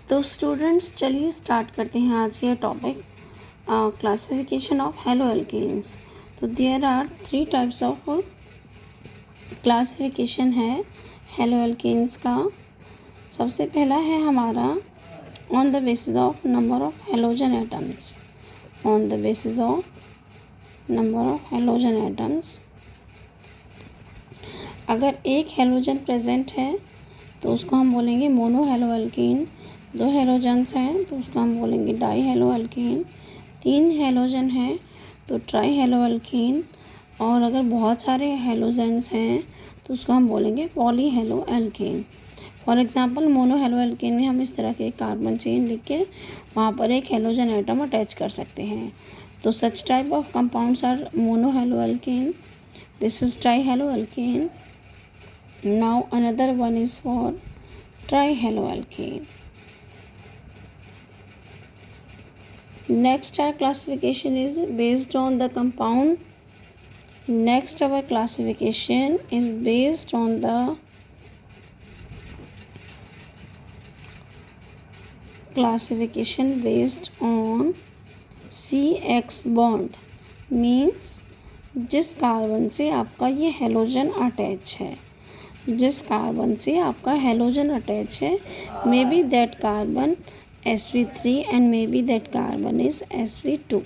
तो स्टूडेंट्स चलिए स्टार्ट करते हैं आज के topic classification of halo alkanes. तो there are 3 types of classification है हेलो एल्केन्स का। सबसे पहला है हमारा on the basis of number of halogen atoms. On the basis of number of halogen atoms, अगर एक हेलोजन प्रेजेंट है तो उसको हम बोलेंगे मोनो हेलो एल्कीन। 2 हेलोजन्स हैं तो उसको हम बोलेंगे डाई हेलो एल्कीन। 3 हेलोजन हैं तो ट्राई हेलो एल्कीन। और अगर बहुत सारे हेलोजन्स हैं तो उसको हम बोलेंगे poly hello alkene. For example mono halo alkene में हम इस तरह के कार्बन चेन लिख के वहाँ पर एक हेलोजन एटम अटैच कर सकते हैं। तो such type of compounds are mono halo alkene, this is tri halo alkene. Now another one is for trihaloalkane. Next our classification is based on the compound. Next our classification is based on the classification based on CX bond, means जिस carbon से आपका ये halogen attach है, जिस carbon से आपका halogen attach है, may be that carbon sp3 and may be that carbon is sp2।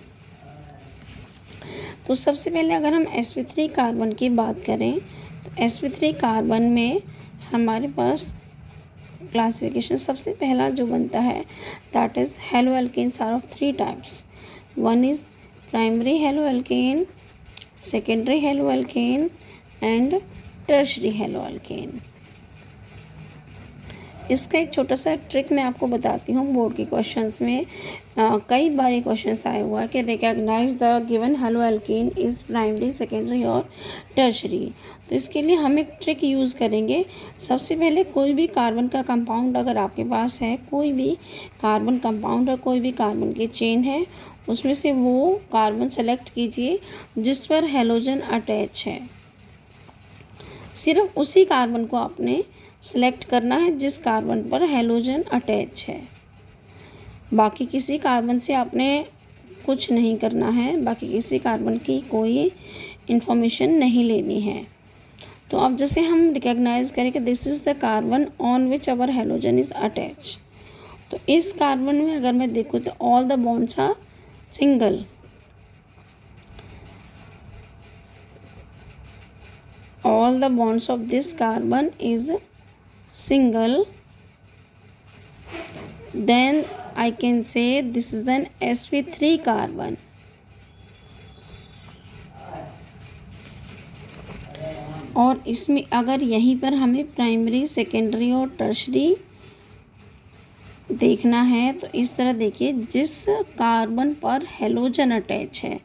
तो सबसे पहले अगर हम sp3 कार्बन की बात करें तो sp3 कार्बन में हमारे पास क्लासिफिकेशन सबसे पहला जो बनता है that is halo alkanes are of 3 types. One is primary halo alkane, secondary halo alkane and tertiary halo alkane. इसका एक छोटा सा ट्रिक मैं आपको बताती हूँ। बोर्ड के क्वेश्चंस में कई बार ये क्वेश्चंस आया हुआ है कि recognize the given halo alkane is primary, secondary और टर्शरी। तो इसके लिए हम एक ट्रिक यूज़ करेंगे। सबसे पहले कोई भी कार्बन का कंपाउंड अगर आपके पास है, कोई भी कार्बन कंपाउंड है, कोई भी कार्बन की चेन है, उसमें से वो कार्बन सेलेक्ट कीजिए जिस पर हेलोजन अटैच है। सिर्फ उसी कार्बन को आपने सेलेक्ट करना है जिस कार्बन पर हेलोजन अटैच है। बाकी किसी कार्बन से आपने कुछ नहीं करना है, बाकी किसी कार्बन की कोई इन्फॉर्मेशन नहीं लेनी है। तो अब जैसे हम रिकॉग्नाइज करें कि this is the carbon on which our halogen is attach, तो इस कार्बन में अगर मैं देखूँ तो all the bonds are single. All the bonds of this carbon is single, then I can say this is an sp3 carbon। और इसमें अगर यहीं पर हमें प्राइमरी, सेकेंडरी और टर्शरी देखना है तो इस तरह देखिए, जिस कार्बन पर हेलोजन अटैच है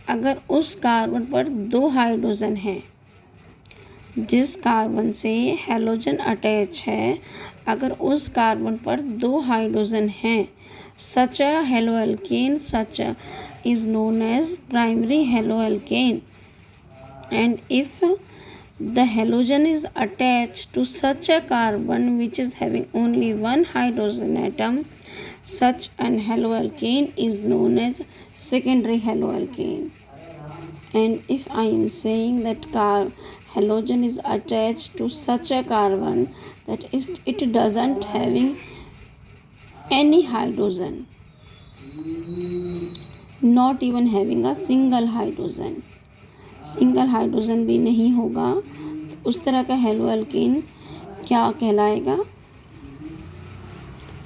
अगर उस कार्बन पर 2 हाइड्रोजन हैं, जिस कार्बन से हेलोजन अटैच है अगर उस कार्बन पर 2 हाइड्रोजन हैं, such a halo alkane such is known as primary halo alkane. And if the halogen is attach to such a carbon which is having only 1 hydrogen atom, such an haloalkane is known as secondary haloalkane। And if I am saying that halogen is attached to such a carbon that it doesn't having any hydrogen, not even having a single hydrogen, single hydrogen भी नहीं होगा, तो उस तरह का halo alkane क्या कहलाएगा?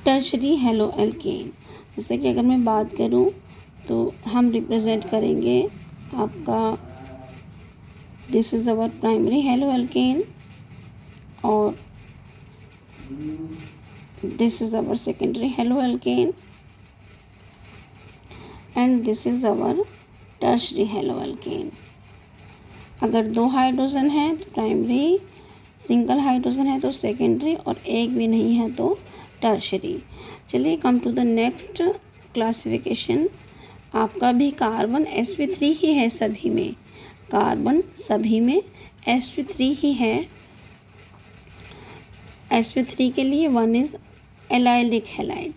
Tertiary halo alkene. जैसे कि अगर मैं बात करूं तो हम रिप्रेजेंट करेंगे आपका this is our primary halo alkane और this is our secondary halo alkane and this is our tertiary halo alkane. अगर 2 हाइड्रोजन हैं तो प्राइमरी, सिंगल हाइड्रोजन है तो सेकेंडरी और एक भी नहीं है तो टर्शरी। चलिए come to the next classification. आपका भी कार्बन sp3 ही है, सभी में कार्बन सभी में sp3 ही है। sp3 के लिए 1 इज़ एलाइलिक हैलाइड।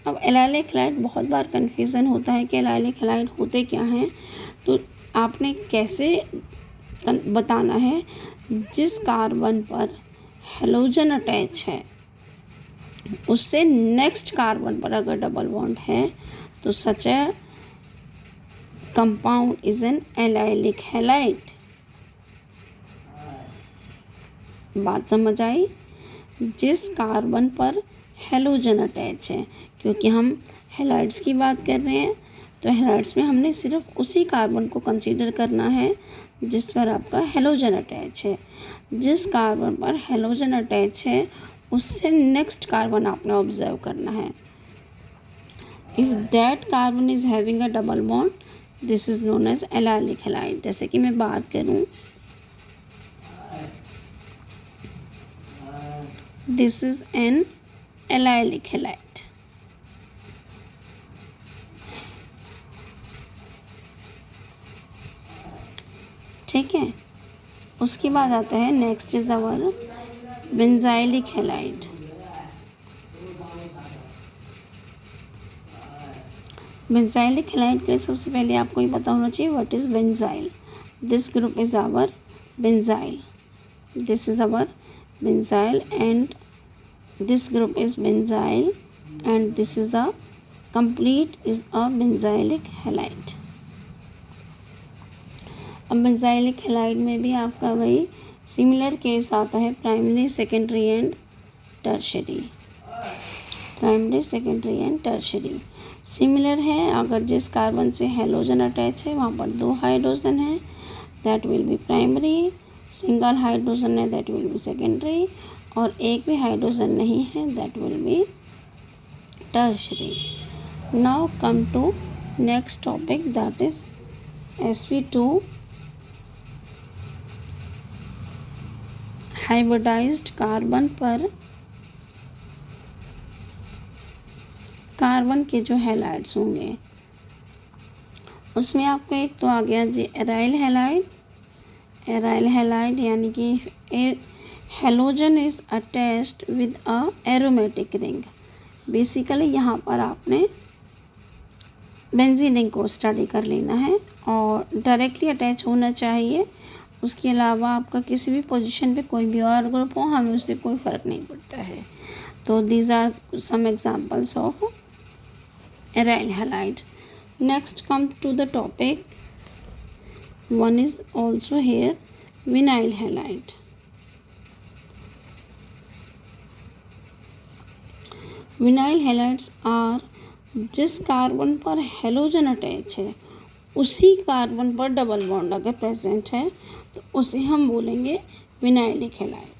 अब एलाइलिक हैलाइड बहुत बार कन्फ्यूज़न होता है कि एलाइलिक हैलाइड होते क्या हैं, तो आपने कैसे बताना है, जिस कार्बन पर हेलोजन अटैच है उससे नेक्स्ट कार्बन पर अगर डबल बॉन्ड है तो such a compound is an allylic halide. बात समझ आई? जिस कार्बन पर हेलोजन अटैच है, क्योंकि हम हैलाइड्स की बात कर रहे हैं तो हैलाइड्स में हमने सिर्फ उसी कार्बन को कंसीडर करना है जिस पर आपका हेलोजन अटैच है। जिस कार्बन पर हेलोजन अटैच है उससे नेक्स्ट कार्बन आपने ऑब्जर्व करना है। If that carbon is having a double bond this is known as allylic halide. जैसे कि मैं बात करूँ, this is an allylic halide. ठीक है, उसके बाद आता है next is our benzylic halide. Benzylic halide के लिए सबसे पहले आपको ये पता होना चाहिए what is benzyl. This group is our benzyl, this is our benzyl and this group is benzyl and this is the complete is a benzylic halide. अब बेंजाइलिक हैलाइड में भी आपका वही सिमिलर केस आता है, primary secondary and tertiary. Primary secondary and tertiary similar है। अगर जिस कार्बन से हेलोजन अटैच है वहाँ पर 2 हाइड्रोजन है that will be primary, single hydrogen है दैट विल बी सेकेंडरी, और एक भी हाइड्रोजन नहीं है that will be tertiary. Now come to next topic that is sp2 hybridized carbon पर कार्बन के जो हैलाइड्स होंगे उसमें आपको एक तो आ गया जी एराइल हैलाइड। एराइल हैलाइड यानी कि halogen is attached with a aromatic ring. Basically यहाँ पर आपने बेंजीन रिंग को स्टडी कर लेना है और डायरेक्टली अटैच होना चाहिए। उसके अलावा आपका किसी भी पोजीशन पे कोई भी और ग्रुप हो हमें उससे कोई फ़र्क नहीं पड़ता है। तो these are some examples of aryl halide. Next come to the topic, one is also here vinyl halide. Vinyl halides are जिस कार्बन पर हेलोजन अटैच है उसी कार्बन पर डबल बॉन्ड अगर प्रेजेंट है तो उसे हम बोलेंगे विनाइलिक हैलाइड।